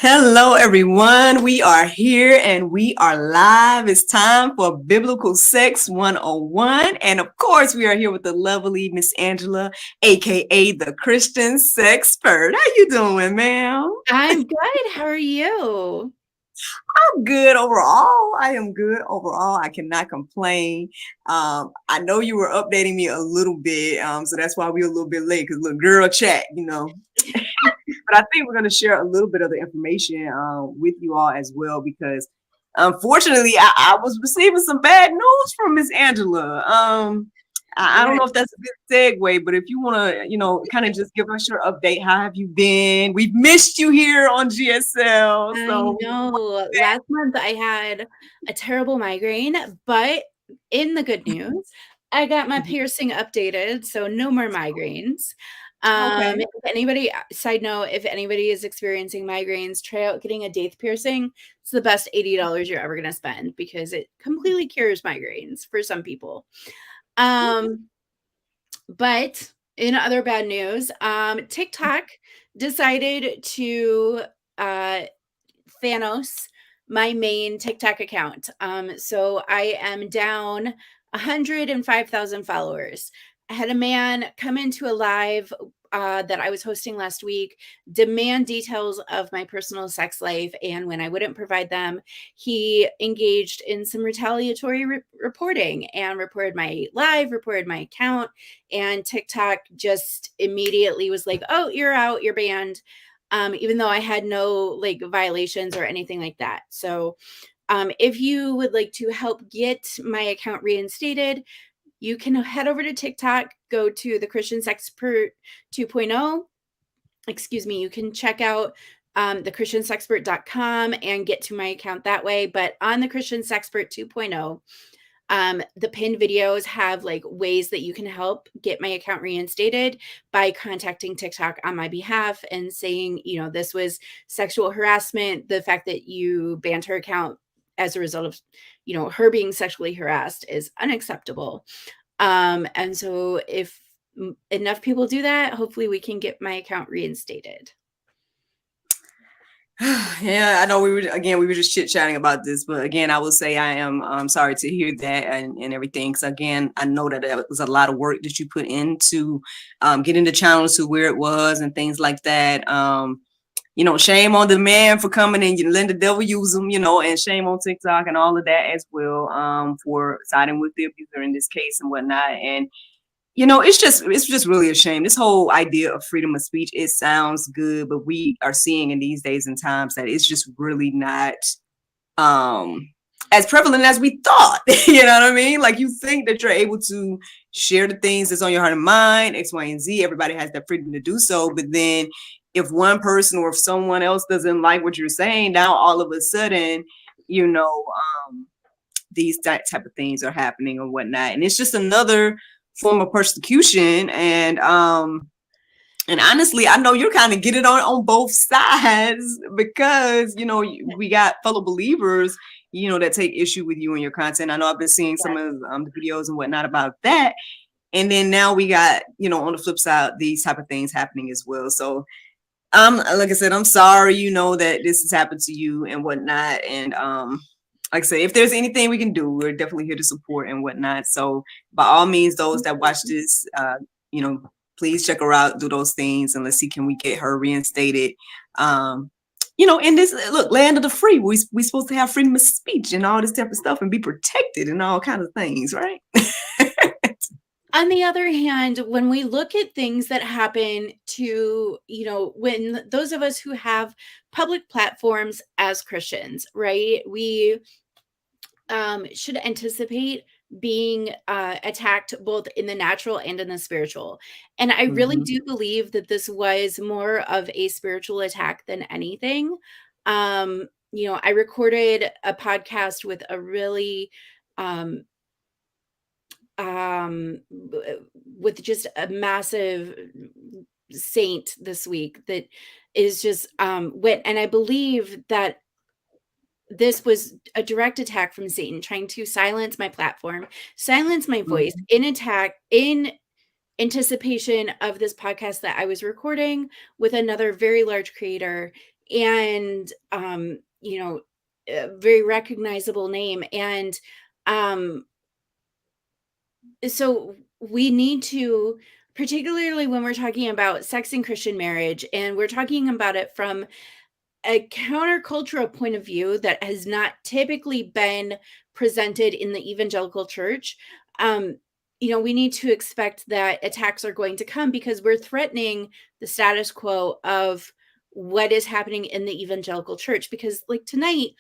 Hello, everyone. We are here and we are live. It's time for Biblical Sex 101. And of course, we are here with the lovely Miss Angela, aka the Christian Sexpert. How you doing, ma'am? I'm good. How are you? I'm good overall. I am good overall. I cannot complain. I know you were updating me a little bit, so that's why we were a little bit late because little girl chat. But I think we're going to share a little bit of the information with you all as well because unfortunately I was receiving some bad news from Miss Angela. I don't What? know if that's a good segue, but if you want to, kind of just give us your update. How have you been? We've missed you here on GSL. I So know. Last month I had a terrible migraine, but in the good news, I got my piercing updated, so no more migraines. okay. If anybody, side note, if anybody is experiencing migraines, try out getting a daith piercing. It's the best $80 you're ever going to spend because it completely cures migraines for some people. Um, But in other bad news, TikTok decided to uh, Thanos my main TikTok account. So I am down 105,000 followers. I had a man come into a live that I was hosting last week, demand details of my personal sex life. And when I wouldn't provide them, he engaged in some retaliatory reporting and reported my live, reported my account. And TikTok just immediately was like, oh, you're out, you're banned, even though I had no like violations or anything like that. So if you would like to help get my account reinstated, you can head over to TikTok, go to the Christian Sexpert 2.0. Excuse me, you can check out the christiansexpert.com and get to my account that way. But on the Christian Sexpert 2.0, the pinned videos have like ways that you can help get my account reinstated by contacting TikTok on my behalf and saying, this was sexual harassment. The fact that you banned her account as a result of, her being sexually harassed is unacceptable. And so if enough people do that, hopefully we can get my account reinstated. Yeah, I know we were just chit chatting about this, but again, I will say I am sorry to hear that and everything. Because again, I know that it was a lot of work that you put into getting the channel to where it was and things like that. Shame on the man for coming and letting the devil use him, and shame on TikTok and all of that as well for siding with the abuser in this case and whatnot. And it's just really a shame. This whole idea of freedom of speech, it sounds good, but we are seeing in these days and times that it's just really not um as prevalent as we thought. You know what I mean? Like, you think that you're able to share the things that's on your heart and mind, X, Y, and Z. Everybody has that freedom to do so. But then if one person or if someone else doesn't like what you're saying, now all of a sudden, you know, um, these type of things are happening or whatnot. And it's just another form of persecution. And honestly, I know you're kind of getting on both sides because, we got fellow believers, that take issue with you and your content. I know I've been seeing some of the videos and whatnot about that. And then now we got, on the flip side, these type of things happening as well. So, like I said, I'm sorry, that this has happened to you and whatnot. And, like I say, if there's anything we can do, we're definitely here to support and whatnot. So by all means, those that watch this, please check her out, do those things, and let's see, can we get her reinstated? In this land of the free, we supposed to have freedom of speech and all this type of stuff and be protected and all kinds of things, right? On the other hand, when we look at things that happen to, when those of us who have public platforms as Christians, right, we should anticipate being attacked both in the natural and in the spiritual. And I really Mm-hmm. do believe that this was more of a spiritual attack than anything. I recorded a podcast with a really um, with just a massive saint this week that is just went, and I believe that this was a direct attack from Satan trying to silence my platform, silence my voice in anticipation of this podcast that I was recording with another very large creator. and you know, a very recognizable name. And so we need to, particularly when we're talking about sex and Christian marriage, and we're talking about it from a countercultural point of view that has not typically been presented in the evangelical church, you know, we need to expect that attacks are going to come because we're threatening the status quo of what is happening in the evangelical church. Because, like tonight,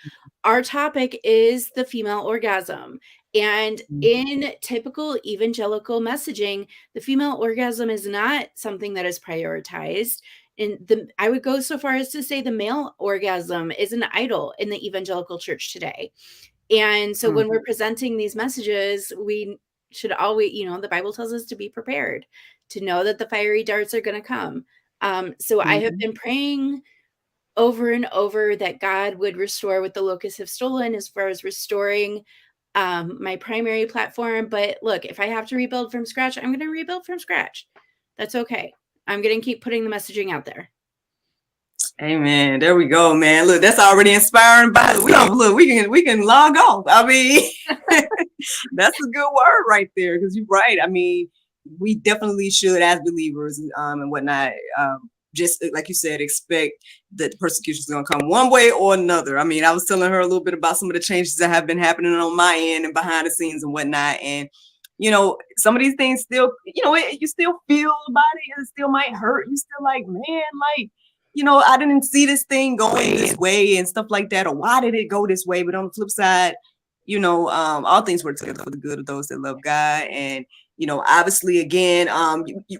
our topic is the female orgasm. And in typical evangelical messaging, the female orgasm is not something that is prioritized. And I would go so far as to say the male orgasm is an idol in the evangelical church today. And so when we're presenting these messages, we should always, you know, the Bible tells us to be prepared, to know that the fiery darts are going to come. So I have been praying over and over that God would restore what the locusts have stolen as far as restoring my primary platform. But look, if I have to rebuild from scratch, I'm going to rebuild from scratch. That's okay. I'm going to keep putting the messaging out there. Amen. There we go, man. Look, that's already inspiring. By look, we can log off. I mean, that's a good word right there, because you're right. I mean, we definitely should, as believers and whatnot, just like you said, expect that the persecution is going to come one way or another. I mean, I was telling her a little bit about some of the changes that have been happening on my end and behind the scenes and whatnot. And, you know, some of these things still, you know, you still feel about it. It still might hurt. You still like, man, like, you know, I didn't see this thing going this way and stuff like that. Or why did it go this way? But on the flip side, you know, all things work together for the good of those that love God. And, you know, obviously, again,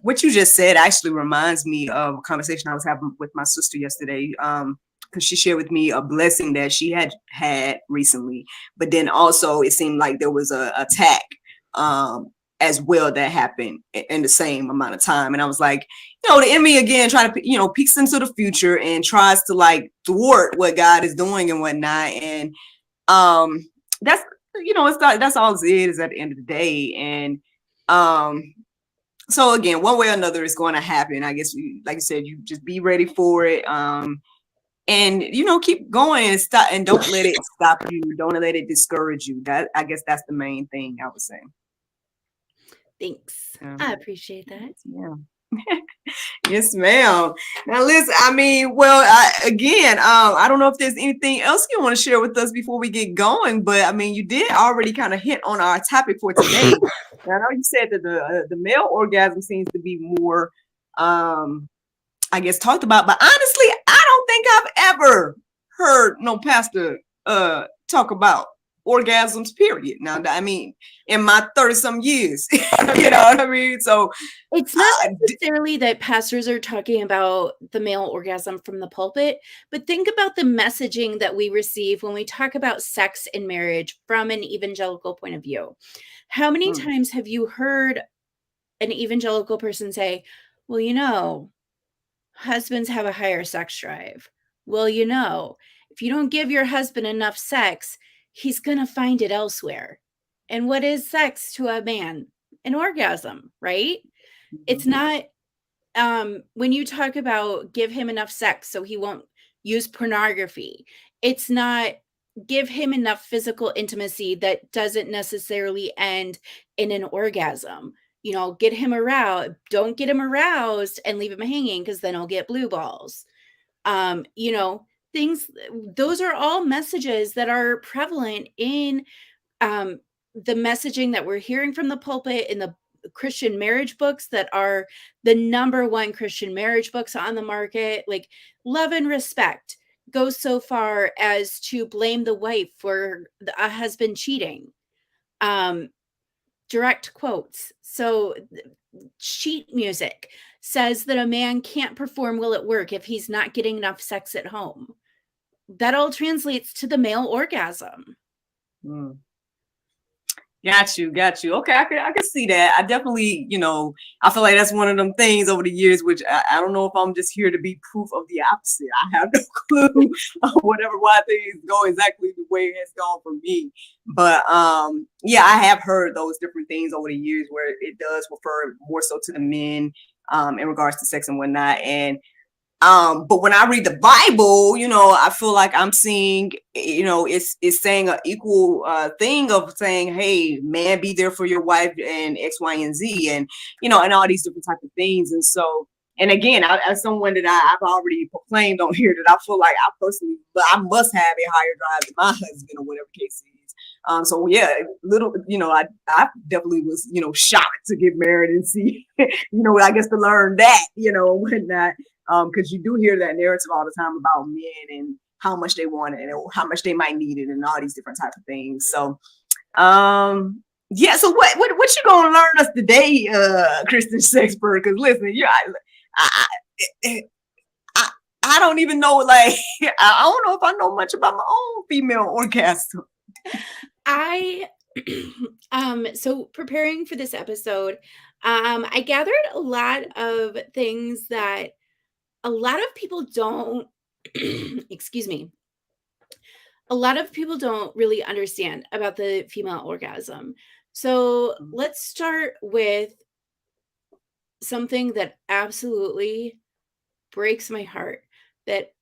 what you just said actually reminds me of a conversation I was having with my sister yesterday, because she shared with me a blessing that she had recently. But then also it seemed like there was a attack as well that happened in the same amount of time. And I was like, you know, the enemy again trying to, you know, peeks into the future and tries to like thwart what God is doing and whatnot. And that's, you know, that's all it is at the end of the day. And so again, one way or another is going to happen. I guess, like you said, you just be ready for it. And, you know, keep going and stop, and don't let it stop you. Don't let it discourage you. That, I guess that's the main thing I would say. Thanks. I appreciate that. Yeah. Yes, ma'am. Now, listen, I mean, well, again, I don't know if there's anything else you want to share with us before we get going, but I mean, you did already kind of hit on our topic for today. Now, I know you said that the male orgasm seems to be more, I guess, talked about, but honestly, I don't think I've ever heard no pastor talk about orgasms, period. Now, I mean, in my 30-some years, you know what I mean? So it's not necessarily that pastors are talking about the male orgasm from the pulpit, but think about the messaging that we receive when we talk about sex and marriage from an evangelical point of view. How many times have you heard an evangelical person say, well, you know, husbands have a higher sex drive. Well, you know, if you don't give your husband enough sex, he's going to find it elsewhere. And what is sex to a man? An orgasm, right? It's not, when you talk about give him enough sex so he won't use pornography, it's not give him enough physical intimacy that doesn't necessarily end in an orgasm. You know, get him aroused. Don't get him aroused and leave him hanging, because then he'll get blue balls. You know, things, those are all messages that are prevalent in the messaging that we're hearing from the pulpit, in the Christian marriage books that are the #1 Christian marriage books on the market. Like, Love and Respect goes so far as to blame the wife for a husband cheating. Direct quotes. So sheet music says that a man can't perform well at work if he's not getting enough sex at home. That all translates to the male orgasm. Got you. Okay, I can see that. I definitely, you know, I feel like that's one of them things over the years, which I don't know if I'm just here to be proof of the opposite. I have no clue why things go exactly the way it has gone for me. But yeah, I have heard those different things over the years where it does refer more so to the men in regards to sex and whatnot. And But when I read the Bible, I feel like I'm seeing, it's saying an equal thing of saying, hey, man, be there for your wife and X, Y, and Z, and and all these different type of things. And so, and again, as someone that I've already proclaimed on here, that I feel like I must have a higher drive than my husband or whatever case it is. So yeah, I definitely was, shocked to get married and see, I guess to learn that, whatnot. Because you do hear that narrative all the time about men and how much they want it and how much they might need it and all these different types of things. So, yeah. So what you gonna learn us today, Christian Sexpert? Because listen, I don't even know. Like, I don't know if I know much about my own female orgasm. So preparing for this episode, I gathered a lot of things that a lot of people don't, excuse me, a lot of people don't really understand about the female orgasm. So let's start with something that absolutely breaks my heart, that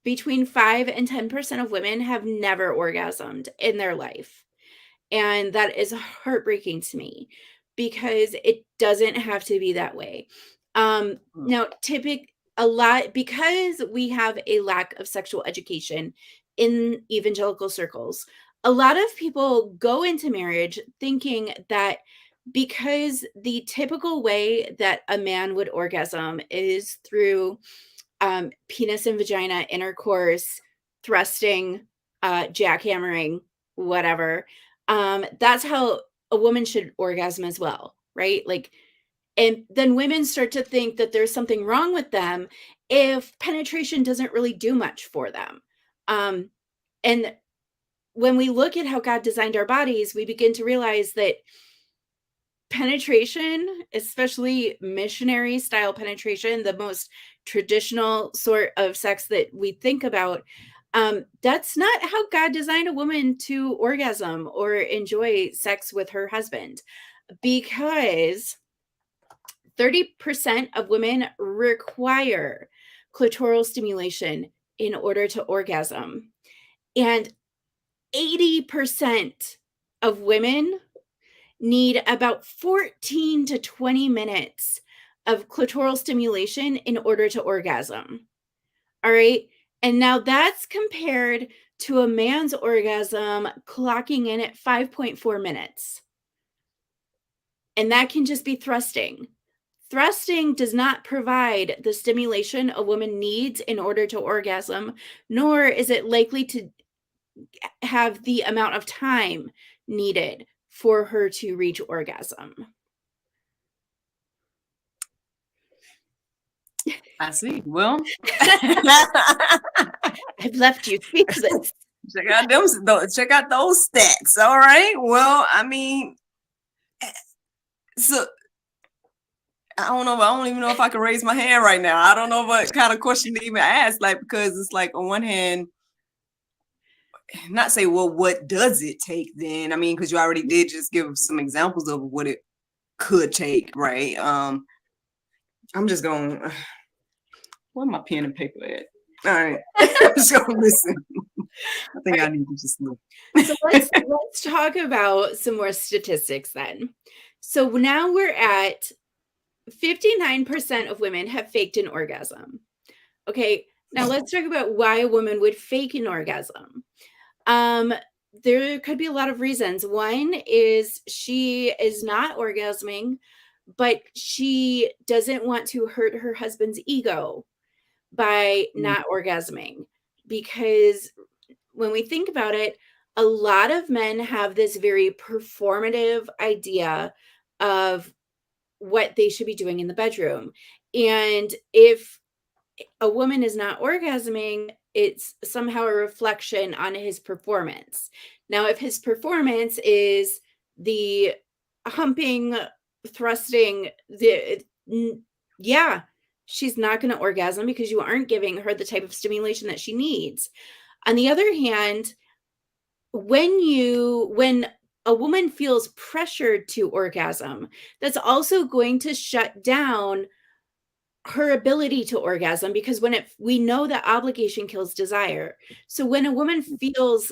between 5 and 10% of women have never orgasmed in their life. And that is heartbreaking to me because it doesn't have to be that way. Now, because we have a lack of sexual education in evangelical circles, a lot of people go into marriage thinking that because the typical way that a man would orgasm is through penis and vagina intercourse, thrusting, jackhammering, whatever. That's how a woman should orgasm as well, right? Like, and then women start to think that there's something wrong with them if penetration doesn't really do much for them. And when we look at how God designed our bodies, we begin to realize that penetration, especially missionary style penetration, the most traditional sort of sex that we think about, that's not how God designed a woman to orgasm or enjoy sex with her husband, because 30% of women require clitoral stimulation in order to orgasm, and 80% of women need about 14 to 20 minutes of clitoral stimulation in order to orgasm. All right. And now that's compared to a man's orgasm clocking in at 5.4 minutes. And that can just be thrusting. Thrusting does not provide the stimulation a woman needs in order to orgasm, nor is it likely to have the amount of time needed for her to reach orgasm. I see. Well, I've left you speechless. Check out those stats. All right. Well, I mean, so I don't know. I don't even know if I can raise my hand right now. I don't know what kind of question to even ask. Like, because it's like on one hand, not say, well, what does it take then? I mean, because you already did just give some examples of what it could take, right? I'm just going. Where my pen and paper at? All right, I'm just gonna listen. I think I need to just look. So let's talk about some more statistics then. So now we're at 59% of women have faked an orgasm. Okay, now let's talk about why a woman would fake an orgasm. There could be a lot of reasons. One is she is not orgasming, but she doesn't want to hurt her husband's ego by not orgasming. Because when we think about it, a lot of men have this very performative idea of what they should be doing in the bedroom. And if a woman is not orgasming, it's somehow a reflection on his performance. Now, if his performance is the humping, thrusting, she's not going to orgasm because you aren't giving her the type of stimulation that she needs. On the other hand, when a woman feels pressured to orgasm, that's also going to shut down her ability to orgasm, because we know that obligation kills desire. So when a woman feels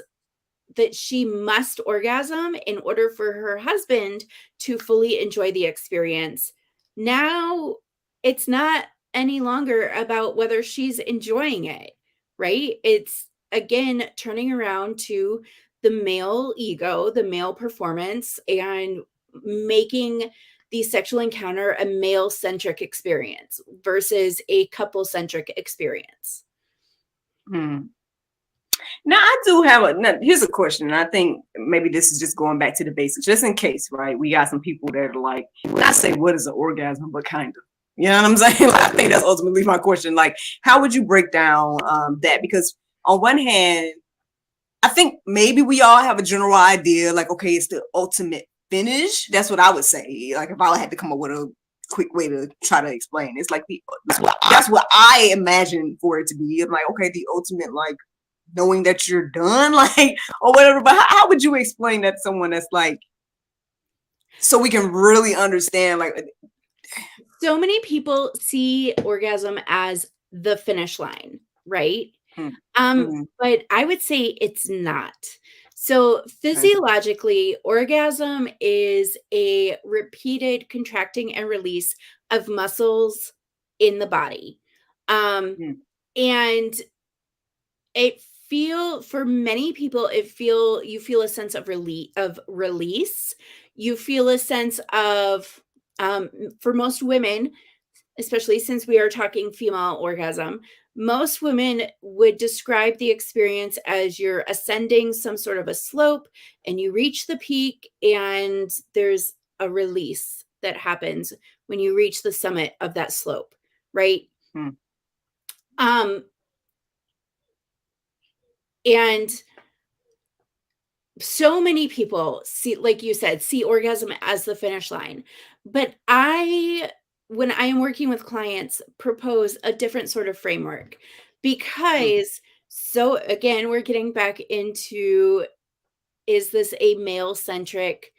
that she must orgasm in order for her husband to fully enjoy the experience, now it's not any longer about whether she's enjoying it, right? It's again turning around to the male ego, the male performance, and making the sexual encounter a male-centric experience versus a couple-centric experience. Now, I do have here's a question, and I think maybe this is just going back to the basics, just in case, right? We got some people that are like, not say what is an orgasm, but kind of. You know what I'm saying? Like, I think that's ultimately my question. Like, how would you break down that? Because on one hand, I think maybe we all have a general idea, like, okay, it's the ultimate finish. That's what I would say. Like, if I had to come up with a quick way to try to explain, it's like that's what I imagine for it to be. I'm like, okay, the ultimate, like, knowing that you're done, like, or whatever. But how would you explain that to someone that's like, so we can really understand, like, so many people see orgasm as the finish line, right? But I would say it's not. So physiologically, orgasm is a repeated contracting and release of muscles in the body. And for many people, you feel a sense of release. You feel a sense of, for most women, especially since we are talking female orgasm, most women would describe the experience as you're ascending some sort of a slope and you reach the peak and there's a release that happens when you reach the summit of that slope, right? And so many people see, like you said, see orgasm as the finish line. But when I am working with clients, propose a different sort of framework, because so again, we're getting back into, is this a male-centric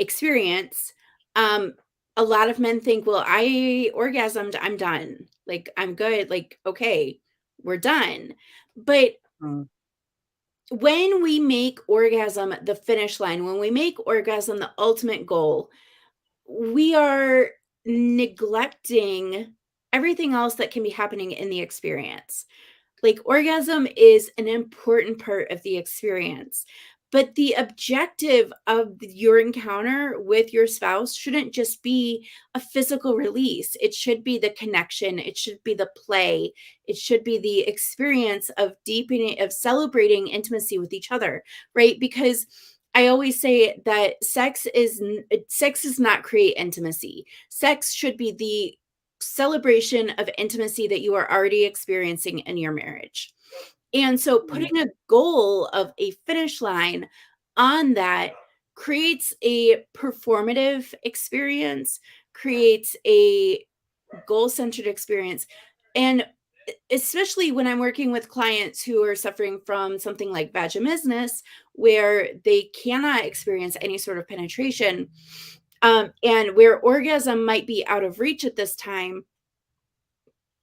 experience? A lot of men think, well, I orgasmed, I'm done. Like, I'm good. Like, okay, we're done. But when we make orgasm the finish line, when we make orgasm the ultimate goal, we are neglecting everything else that can be happening in the experience. Like, orgasm is an important part of the experience, but the objective of your encounter with your spouse shouldn't just be a physical release. It should be the connection. It should be the play. It should be the experience of deepening, of celebrating intimacy with each other, right? Because I always say that sex does not create intimacy. Sex should be the celebration of intimacy that you are already experiencing in your marriage. And so putting a goal of a finish line on that creates a performative experience, creates a goal-centered experience. And especially when I'm working with clients who are suffering from something like vaginismus, where they cannot experience any sort of penetration, and where orgasm might be out of reach at this time,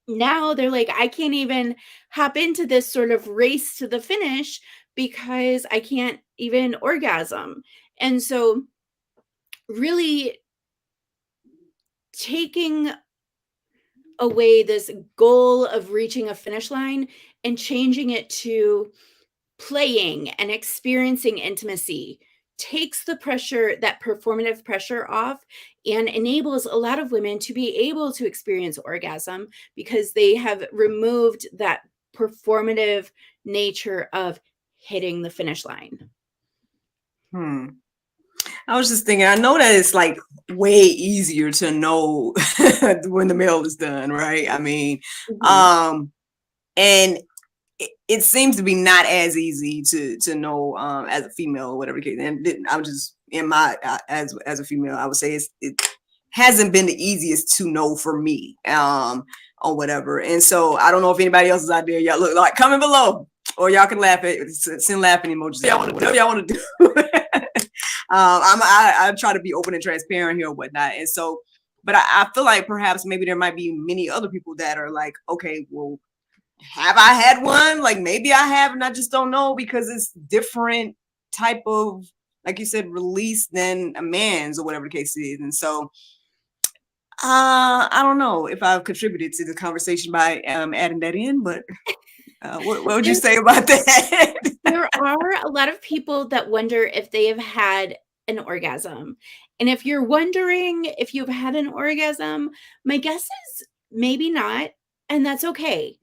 now they're like, I can't even hop into this sort of race to the finish because I can't even orgasm. And so really taking away this goal of reaching a finish line and changing it to playing and experiencing intimacy takes the pressure, that performative pressure, off, and enables a lot of women to be able to experience orgasm because they have removed that performative nature of hitting the finish line. I was just thinking, I know that it's like way easier to know when the male is done, right? I mean, and it seems to be not as easy to know as a female or whatever the case. And I'm just in my as a female, I would say it hasn't been the easiest to know for me or whatever. And so I don't know if anybody else is out there. Y'all look, like, comment below, or y'all can laugh at, send laughing emojis. Whatever y'all want to do. I try to be open and transparent here or whatnot. And so, But I feel like perhaps maybe there might be many other people that are like, okay, well, have I had one? Like maybe I have, and I just don't know because it's different type of, like you said, release than a man's or whatever the case is. And so I don't know if I've contributed to the conversation by adding that in, but what would you say about that? There are a lot of people that wonder if they have had an orgasm. And if you're wondering if you've had an orgasm, my guess is maybe not, and that's okay.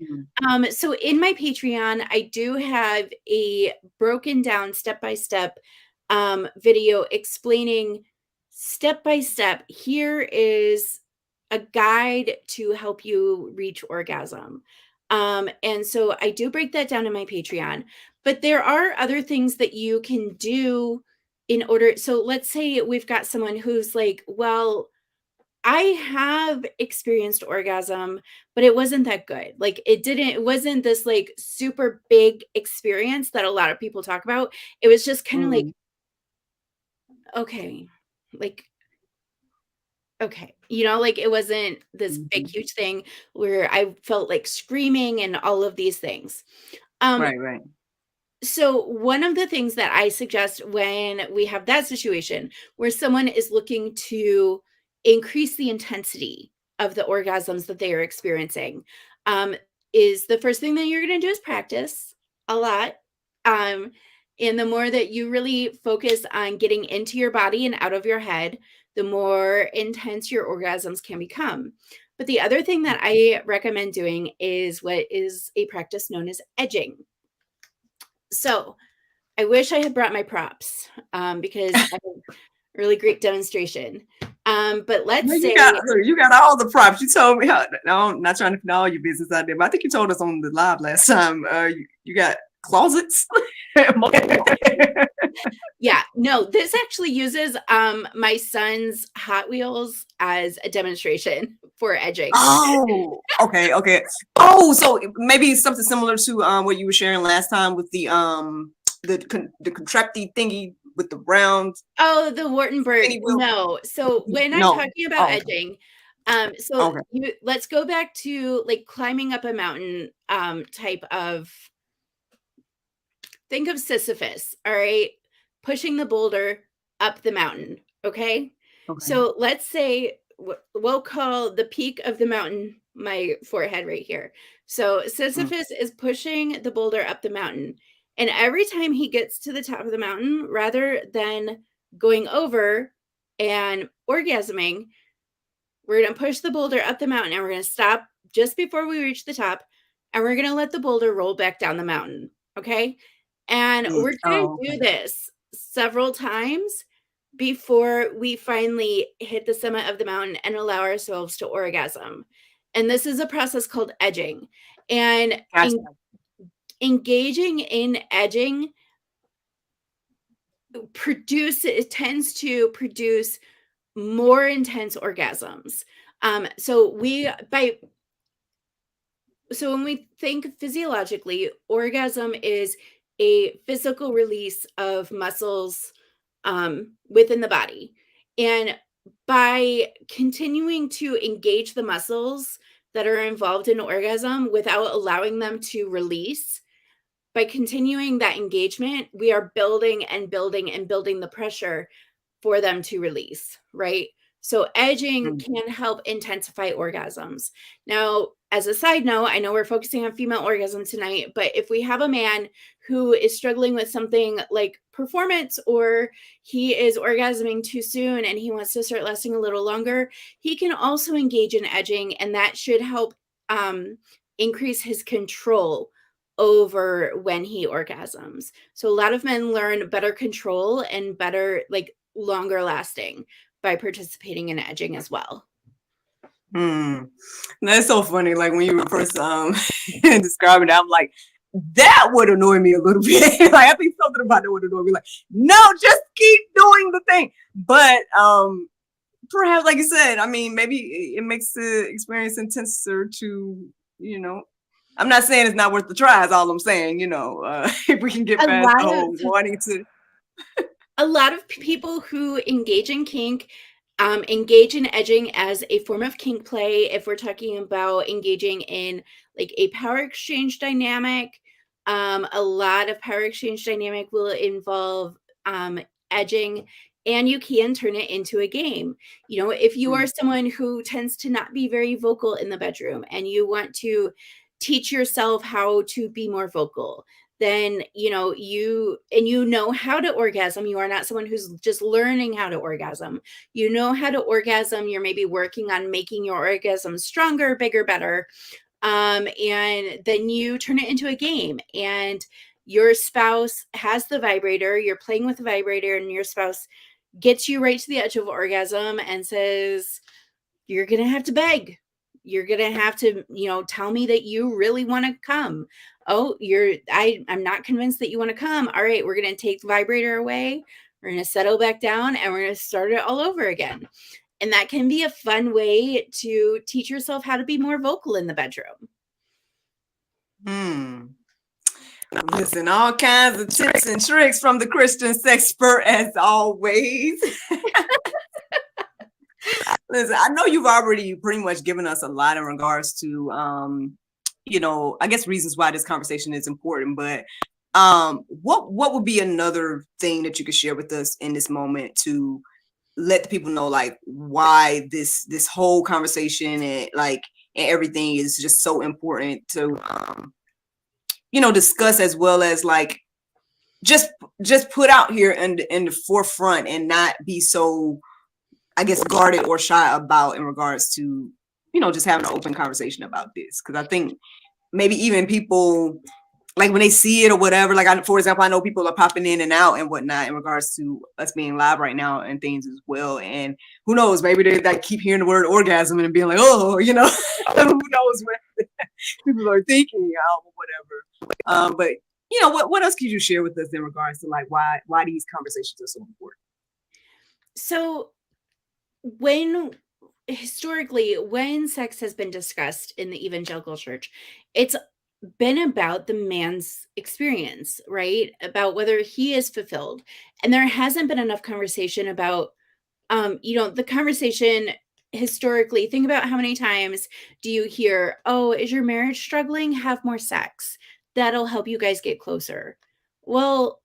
So in my Patreon, I do have a broken down step-by-step video explaining step by step. Here is a guide to help you reach orgasm. And so I do break that down in my Patreon, but there are other things that you can do in order. So let's say we've got someone who's like, well, I have experienced orgasm, but it wasn't that good. Like it wasn't this like super big experience that a lot of people talk about. It was just kind of like, okay, like, okay, like it wasn't this big, huge thing where I felt like screaming and all of these things. Right. So one of the things that I suggest when we have that situation where someone is looking to increase the intensity of the orgasms that they are experiencing, is the first thing that you're going to do is practice a lot. And the more that you really focus on getting into your body and out of your head, the more intense your orgasms can become. But the other thing that I recommend doing is what is a practice known as edging. So I wish I had brought my props because I have a really great demonstration. But let's say you got all the props. You told me how. No, I'm not trying to put all your business out there, but I think you told us on the live last time. You got closets. Yeah, no, this actually uses my son's Hot Wheels as a demonstration for edging. Oh, okay. Oh, so maybe something similar to what you were sharing last time with the contrapty thingy with the round. Oh, the Wartenberg. No. So when I'm talking about edging, let's go back to like climbing up a mountain type of, think of Sisyphus, all right? Pushing the boulder up the mountain, okay? So let's say we'll call the peak of the mountain my forehead right here. So Sisyphus is pushing the boulder up the mountain. And every time he gets to the top of the mountain, rather than going over and orgasming, we're going to push the boulder up the mountain and we're going to stop just before we reach the top. And we're going to let the boulder roll back down the mountain, okay? And we're going to do this several times before we finally hit the summit of the mountain and allow ourselves to orgasm. And this is a process called edging. And engaging in edging tends to produce more intense orgasms. So when we think physiologically, orgasm is a physical release of muscles within the body. And by continuing to engage the muscles that are involved in orgasm without allowing them to release, by continuing that engagement, we are building and building and building the pressure for them to release, right? So edging can help intensify orgasms. Now, as a side note, I know we're focusing on female orgasm tonight, but if we have a man who is struggling with something like performance, or he is orgasming too soon and he wants to start lasting a little longer, he can also engage in edging, and that should help increase his control over when he orgasms. So a lot of men learn better control and better, like, longer lasting by participating in edging as well. That's so funny. Like when you were first describing it, I'm like, that would annoy me a little bit. Like I think something about that would annoy me. Like, no, just keep doing the thing. But perhaps, like you said, I mean, maybe it makes the experience intenser to, I'm not saying it's not worth the try. Is all I'm saying. If we can get past the whole wanting to. A lot of people who engage in kink Engage in edging as a form of kink play. If we're talking about engaging in like a power exchange dynamic, a lot of power exchange dynamic will involve edging, and you can turn it into a game. You know, if you are someone who tends to not be very vocal in the bedroom and you want to teach yourself how to be more vocal, then you know how to orgasm. You are not someone who's just learning how to orgasm. You know how to orgasm. You're maybe working on making your orgasm stronger, bigger, better. And then you turn it into a game, and your spouse has the vibrator. You're playing with the vibrator, and your spouse gets you right to the edge of orgasm and says, "You're gonna have to beg. You're gonna have to, tell me that you really want to come. Oh, I'm not convinced that you want to come. All right, we're gonna take the vibrator away. We're gonna settle back down, and we're gonna start it all over again." And that can be a fun way to teach yourself how to be more vocal in the bedroom. Listen, all kinds of tips and tricks from the Christian Sexpert as always. Listen, I know you've already pretty much given us a lot in regards to, I guess reasons why this conversation is important, but what would be another thing that you could share with us in this moment to let the people know, like, why this whole conversation and everything is just so important to discuss, as well as like just put out here in the forefront and not be so, I guess, guarded or shy about in regards to just having an open conversation about this. Because I think maybe even people, like when they see it or whatever, like for example, I know people are popping in and out and whatnot in regards to us being live right now and things as well. And who knows, maybe they like keep hearing the word orgasm and being like, oh, who knows what people are thinking or whatever. But what else could you share with us in regards to like why these conversations are so important? So historically, when sex has been discussed in the evangelical church, it's been about the man's experience, right? About whether he is fulfilled. And there hasn't been enough conversation about, the conversation historically. Think about how many times do you hear, oh, is your marriage struggling? Have more sex. That'll help you guys get closer. Well,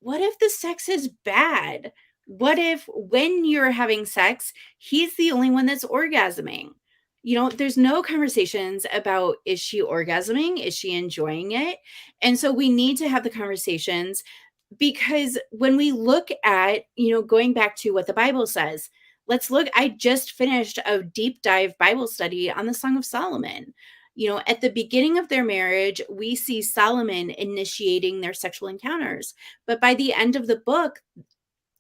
what if the sex is bad? What if when you're having sex, he's the only one that's orgasming? There's no conversations about, is she orgasming? Is she enjoying it? And so we need to have the conversations, because when we look at, going back to what the Bible says, I just finished a deep dive Bible study on the Song of Solomon. At the beginning of their marriage, we see Solomon initiating their sexual encounters. But by the end of the book,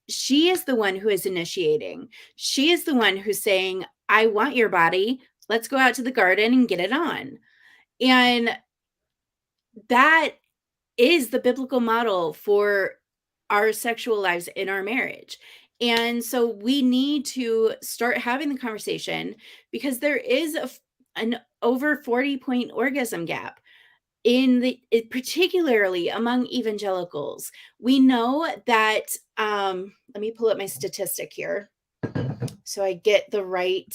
she is the one who is initiating. She is the one who's saying, I want your body. Let's go out to the garden and get it on. And that is the biblical model for our sexual lives in our marriage. And so we need to start having the conversation, because there is an over 40-point orgasm gap particularly among evangelicals. We know that, let me pull up my statistic here so I get the right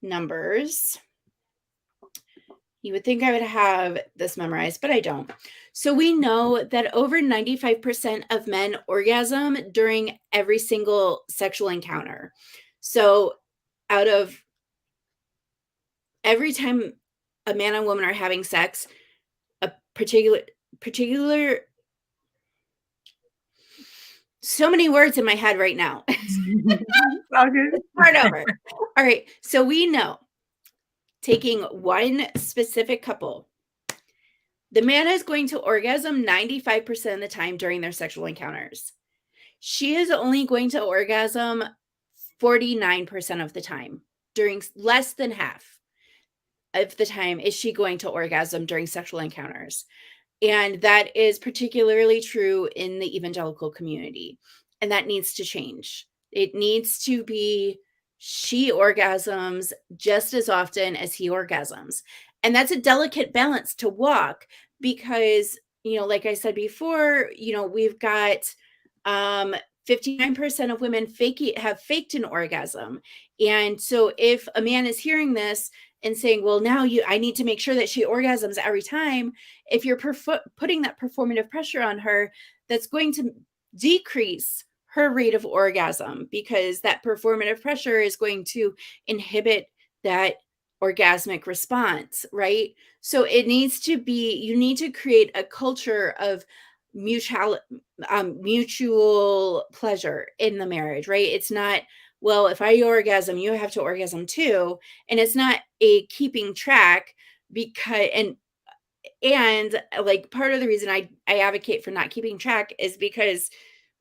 numbers. You would think I would have this memorized, but I don't. So we know that over 95% of men orgasm during every single sexual encounter. So out of every time a man and woman are having sex, a particular so many words in my head right now. Start over. All right. So we know, taking one specific couple, the man is going to orgasm 95% of the time during their sexual encounters. She is only going to orgasm 49% of the time. During less than half of the time is she going to orgasm during sexual encounters. And that is particularly true in the evangelical community. And that needs to change. It needs to be, she orgasms just as often as he orgasms. And that's a delicate balance to walk, because, like I said before, we've got 59% of women have faked an orgasm. And so if a man is hearing this and saying, well, now I need to make sure that she orgasms every time, if you're putting that performative pressure on her, that's going to decrease her rate of orgasm, because that performative pressure is going to inhibit that orgasmic response, right? So you need to create a culture of mutual pleasure in the marriage, right? It's not, well, if I orgasm, you have to orgasm too. And it's not a keeping track, because, and like part of the reason I advocate for not keeping track is because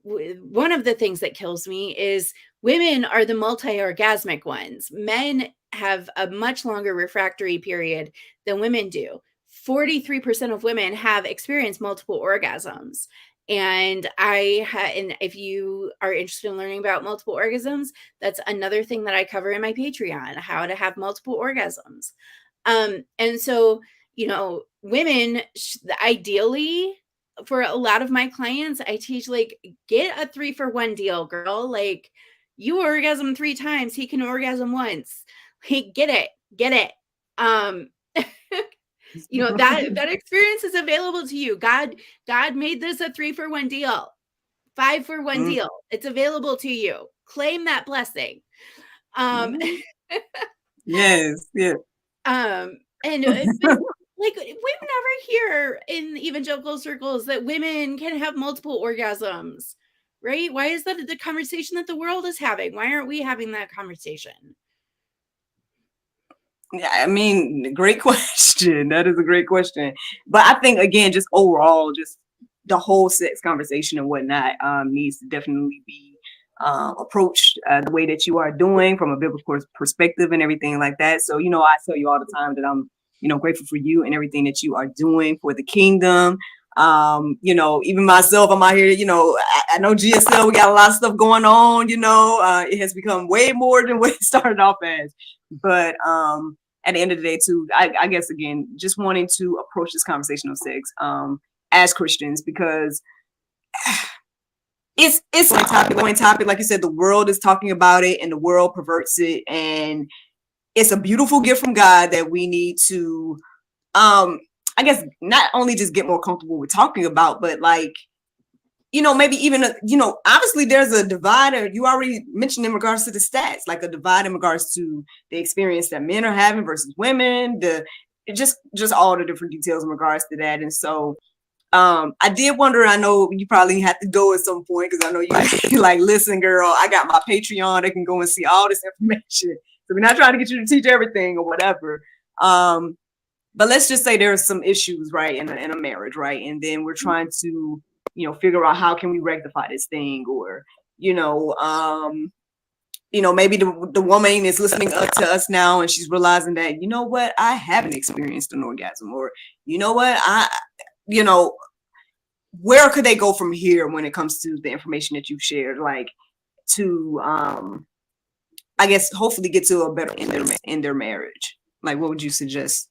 one of the things that kills me is women are the multi-orgasmic ones. Men have a much longer refractory period than women do. 43% of women have experienced multiple orgasms. And and if you are interested in learning about multiple orgasms, that's another thing that I cover in my Patreon, how to have multiple orgasms. And so, women ideally, for a lot of my clients, I teach, like, get a 3-for-1 deal, girl. Like, you orgasm 3 times, he can orgasm once. Like, get it. That experience is available to you. God made this a 3-for-1 deal, 5-for-1 deal. It's available to you. Claim that blessing. Yes. And like, we never hear in evangelical circles that women can have multiple orgasms, right? Why is that the conversation that the world is having? Why aren't we having that conversation? Yeah, I mean, great question. That is a great question. But I think, again, just overall, just the whole sex conversation and whatnot needs to definitely be approached the way that you are doing from a biblical perspective and everything like that. So, I tell you all the time that I'm, grateful for you and everything that you are doing for the kingdom. Even myself, I'm out here, I know GSL, we got a lot of stuff going on, it has become way more than what it started off as. But at the end of the day, too, I guess, again, just wanting to approach this conversation of sex as Christians, because it's a topic. Like you said, the world is talking about it and the world perverts it. And it's a beautiful gift from God that we need to, I guess, not only just get more comfortable with talking about, but like, maybe even, obviously there's a divide, or you already mentioned in regards to the stats, like a divide in regards to the experience that men are having versus women, just all the different details in regards to that. And so I did wonder, I know you probably have to go at some point, because I know you like, listen, girl, I got my Patreon, they can go and see all this information. So we're not trying to get you to teach everything or whatever. But let's just say there's some issues, right, in a marriage, right? And then we're trying to, figure out how can we rectify this thing, or, maybe the woman is listening up to us now and she's realizing that, I haven't experienced an orgasm, or, where could they go from here when it comes to the information that you've shared, like to, I guess, hopefully get to a better in their marriage? Like, what would you suggest?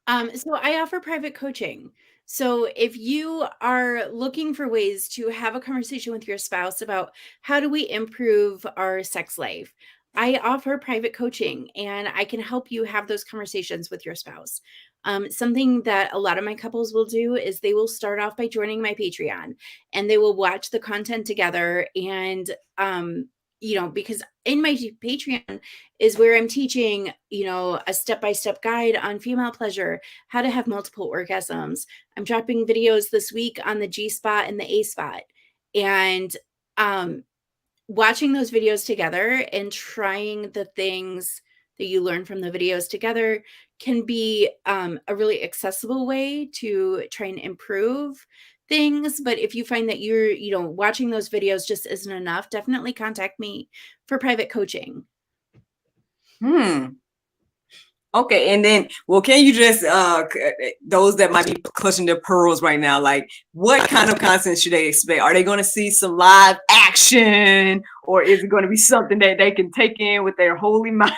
So I offer private coaching. So if you are looking for ways to have a conversation with your spouse about how do we improve our sex life, I offer private coaching, and I can help you have those conversations with your spouse. Something that a lot of my couples will do is they will start off by joining my Patreon, and they will watch the content together. And, because in my Patreon is where I'm teaching, a step-by-step guide on female pleasure, how to have multiple orgasms. I'm dropping videos this week on the G spot and the A spot. And watching those videos together and trying the things that you learn from the videos together can be a really accessible way to try and improve things. But if you find that you're, watching those videos just isn't enough, definitely contact me for private coaching. Okay, and then, well, can you just those that might be clutching their pearls right now, like, what kind of content should they expect? Are they going to see some live action, or is it going to be something that they can take in with their holy mind?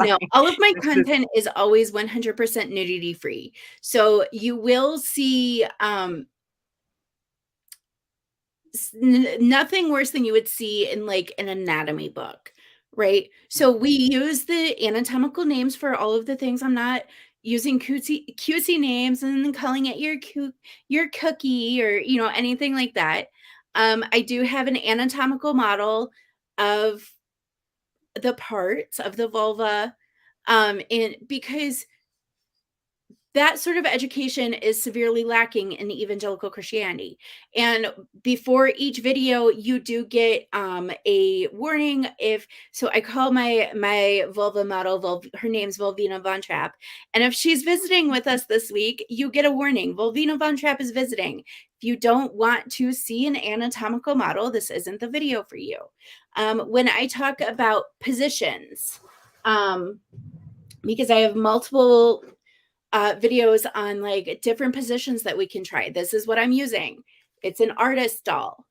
No, all of my content is always 100% nudity free. So you will see nothing worse than you would see in like an anatomy book, right? So we use the anatomical names for all of the things. I'm not using cutesy names and then calling it your cookie or anything like that. I do have an anatomical model of the parts of the vulva, and because that sort of education is severely lacking in evangelical Christianity. And before each video, you do get a warning. So I call my vulva model, her name's Volvina Von Trapp. And if she's visiting with us this week, you get a warning. Volvina Von Trapp is visiting. If you don't want to see an anatomical model, this isn't the video for you. When I talk about positions, because I have multiple videos on like different positions that we can try. This is what I'm using. It's an artist doll.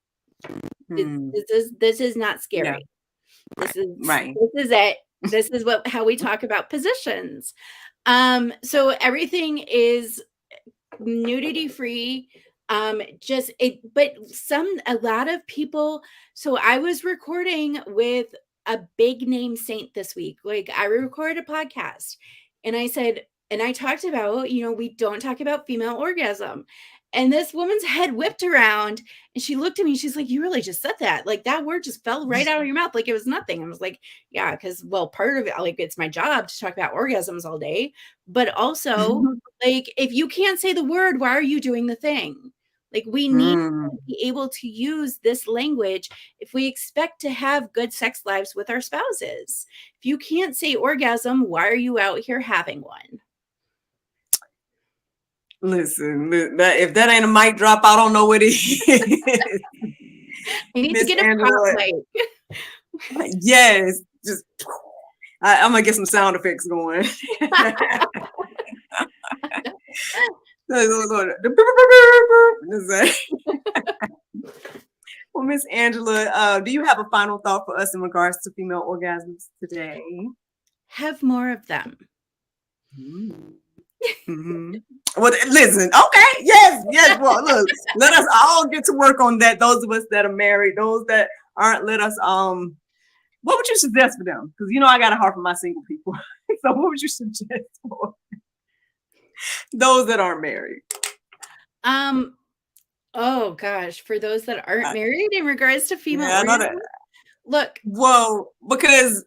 This is not scary. Yeah. This is it. This is how we talk about positions. So everything is nudity free. But a lot of people. So I was recording with a big name saint this week. Like I recorded a podcast, and I said. And I talked about, we don't talk about female orgasm. And this woman's head whipped around and she looked at me. She's like, you really just said that. Like that word just fell right out of your mouth. Like it was nothing. I was like, yeah, because part of it, like it's my job to talk about orgasms all day. But also like, if you can't say the word, why are you doing the thing? Like we need to be able to use this language if we expect to have good sex lives with our spouses. If you can't say orgasm, why are you out here having one? Listen, if that ain't a mic drop, I don't know what it is. I need to get a mic. Yes, just I'm gonna get some sound effects going. Well, Miss Angela, do you have a final thought for us in regards to female orgasms today? Have more of them. Mm-hmm. Well, listen, okay, yes. Well, look, let us all get to work on that. Those of us that are married, those that aren't, let us. What would you suggest for them? Because I got a heart for my single people. So, what would you suggest for those that aren't married? Oh gosh, for those that aren't married, in regards to female orgasm, look. Well, because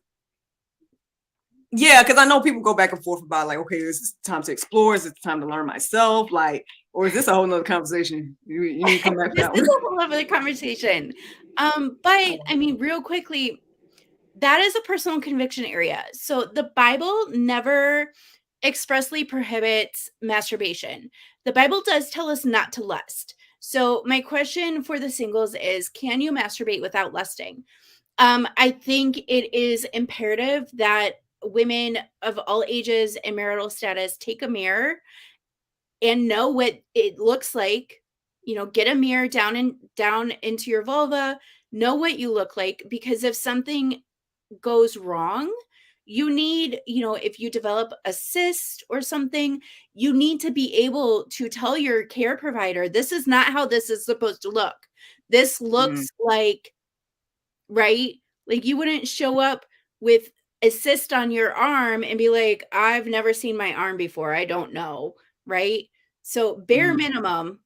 I know people go back and forth about like, okay, this is time to explore. Is it time to learn myself? Like, or is this a whole nother conversation? You need to come back to that one. This is a whole other conversation. But I mean, real quickly, that is a personal conviction area. So the Bible never expressly prohibits masturbation. The Bible does tell us not to lust. So my question for the singles is, can you masturbate without lusting? I think it is imperative that women of all ages and marital status take a mirror and know what it looks like. Get a mirror down into your vulva, know what you look like, because if something goes wrong, you need, if you develop a cyst or something, you need to be able to tell your care provider, this is not how this is supposed to look. This looks like, right? Like you wouldn't show up with a cyst on your arm and be like, I've never seen my arm before. I don't know. Right. So bare minimum,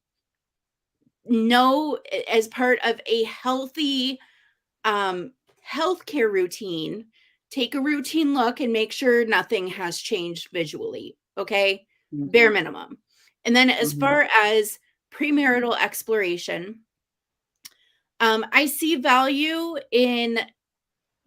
know as part of a healthy healthcare routine, take a routine look and make sure nothing has changed visually. Okay. Bare minimum. And then as far as premarital exploration, I see value in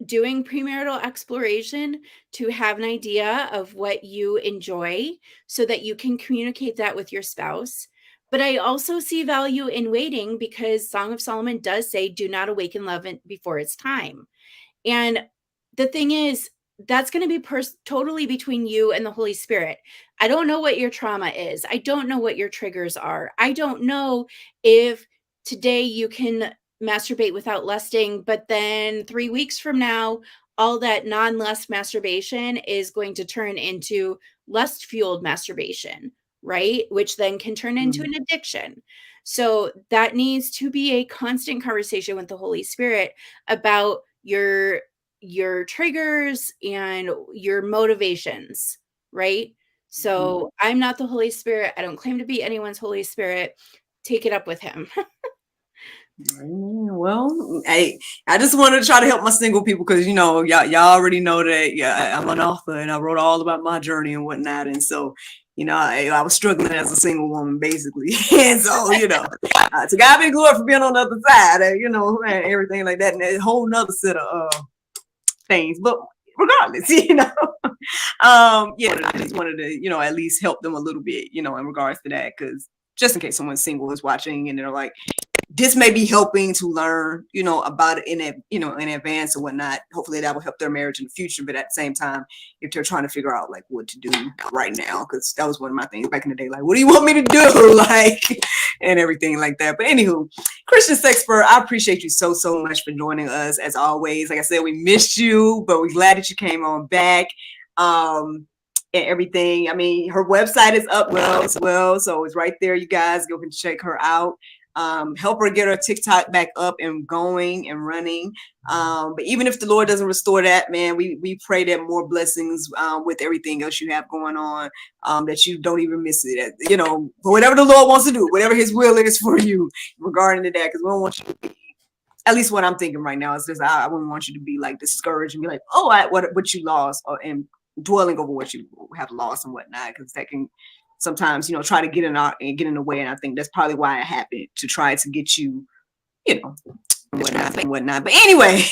doing premarital exploration to have an idea of what you enjoy so that you can communicate that with your spouse. But I also see value in waiting, because Song of Solomon does say, do not awaken love before it's time. And the thing is, that's going to be totally between you and the Holy Spirit. I don't know what your trauma is. I don't know what your triggers are. I don't know if today you can masturbate without lusting, but then 3 weeks from now, all that non-lust masturbation is going to turn into lust-fueled masturbation, right? Which then can turn into an addiction. So that needs to be a constant conversation with the Holy Spirit about your triggers and your motivations, right? So I'm not the Holy Spirit. I don't claim to be anyone's Holy Spirit. Take it up with him. Well, I just wanted to try to help my single people because y'all already know that I'm an author and I wrote all about my journey and whatnot, and so I was struggling as a single woman basically, and so to God be the glory for being on the other side, and everything like that, and a whole nother set of things, but regardless, I just wanted to at least help them a little bit, in regards to that, because just in case someone's single is watching and they're like, this may be helping to learn, about it in advance or whatnot. Hopefully that will help their marriage in the future. But at the same time, if they're trying to figure out like what to do right now, because that was one of my things back in the day, like, what do you want me to do? Like, and everything like that. But anywho, Christian Sexpert, I appreciate you so much for joining us as always. Like I said, we missed you, but we're glad that you came on back. And everything. I mean, her website is up as well. So it's right there. You guys go and check her out. Help her get her TikTok back up and going and running. But even if the Lord doesn't restore that, man, we pray that more blessings with everything else you have going on, that you don't even miss it. For whatever the Lord wants to do, whatever his will is for you regarding to that, because we don't want you to be, at least what I'm thinking right now is just I wouldn't want you to be like discouraged and be like, oh, what you lost, and dwelling over what you have lost and whatnot, because that can sometimes try to get in the way, and I think that's probably why it happened, to try to get you whatnot. But anyway,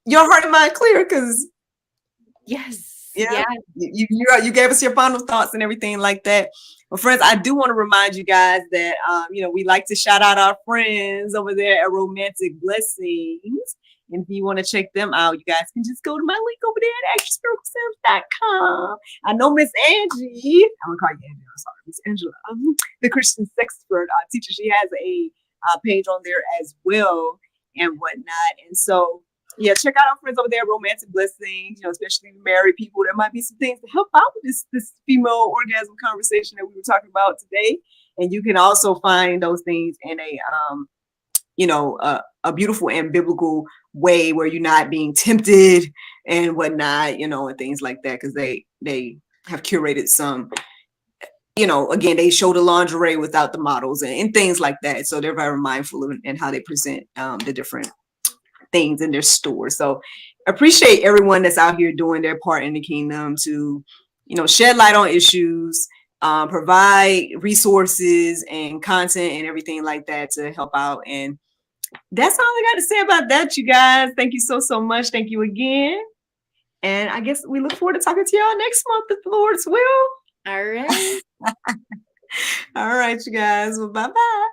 your heart and mind clear, because yes, you gave us your final thoughts and everything like that. Well, friends, I do want to remind you guys that we like to shout out our friends over there at Romantic Blessings. And if you want to check them out, you guys can just go to my link over there at extraspiritualself.com. I know Miss Angie, I'm going to call you Angie, I'm sorry, Miss Angela, the Christian Sexpert teacher, she has a page on there as well and whatnot. And so, yeah, check out our friends over there at Romantic Blessings, especially married people. There might be some things to help out with this female orgasm conversation that we were talking about today. And you can also find those things in a beautiful and biblical way where you're not being tempted and whatnot, and things like that, because they have curated some, again, they show the lingerie without the models and things like that. So they're very mindful of in how they present the different things in their store. So appreciate everyone that's out here doing their part in the kingdom to, shed light on issues, provide resources and content and everything like that to help out. And that's all I got to say about that, you guys. Thank you so much. Thank you again. And I guess we look forward to talking to y'all next month, if the Lord's will. All right. All right, you guys. Well, bye-bye.